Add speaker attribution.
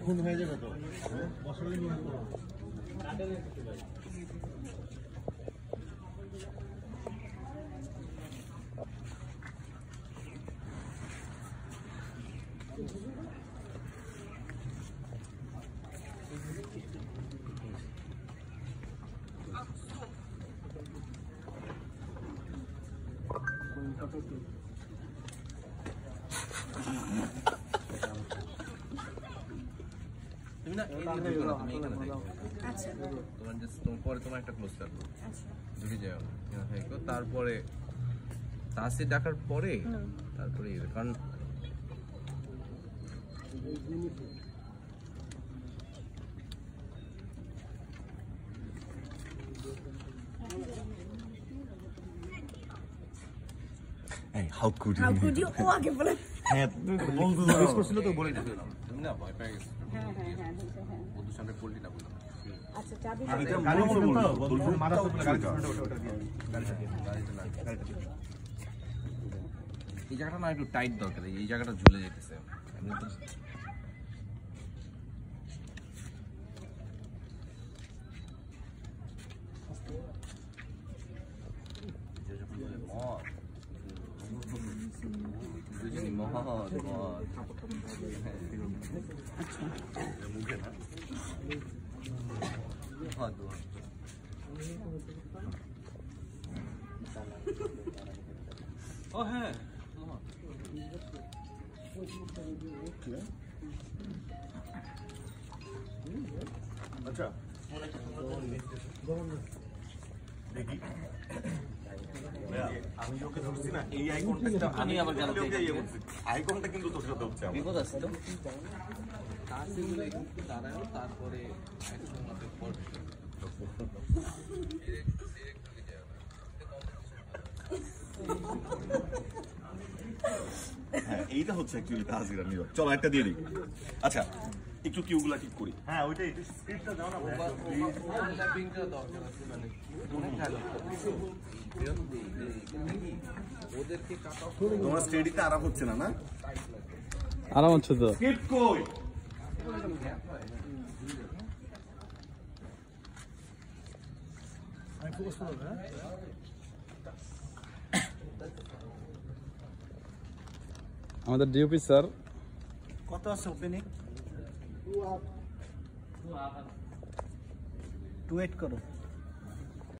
Speaker 1: খুন হয়ে যাবে তো
Speaker 2: তারপরে তাসির ডাকার পরে তারপরে কারণ
Speaker 1: How could you?
Speaker 3: ও আগে বলে
Speaker 1: হ্যাঁ বন্ধু জিজ্ঞেস করছিল তো বলে দিলাম
Speaker 2: তুমি না ভয় পেয়ে গেছো
Speaker 3: হ্যাঁ
Speaker 2: বন্ধুর সামনে পল্টিটা বললাম
Speaker 3: আচ্ছা চাবি
Speaker 1: গাড়ি বলবো তো বন্ধু মাথা উপরে গাড়ি ওটা দিয়ে
Speaker 2: এই জায়গাটা না একটু টাইট দরকার এই জায়গাটা ঝুলে যেতেছে ও হ্যাঁ
Speaker 1: আচ্ছা দেখি আমি ওকে ধরছি না এই আই কন্টাক্টটা আমি আবার আই কন্টাক্ট কিন্তু তোর সাথে হচ্ছে বিপদ আছে তো
Speaker 2: তারপরে
Speaker 1: হ্যাঁ এইটা হচ্ছে অ্যাকচুয়ালি তাহসির আর নীরব চলো একটা দিয়ে দিই আচ্ছা একটু কিউগুলা ঠিক করি হ্যাঁ ওইটাই স্ক্রিপ্টটা দাও না
Speaker 2: ল্যাপিংটা দরকার আছে মানে ওদেরকে কাট অফ
Speaker 1: তোমার স্টেডিতে আরাম হচ্ছে না না
Speaker 4: আরাম হচ্ছে তো
Speaker 1: স্ক্রিপ্ট কই আমি ফোকাস করব না
Speaker 4: আমাদের ডিওপি স্যার
Speaker 1: কত আছে ওপেনিং
Speaker 5: 2 8 করো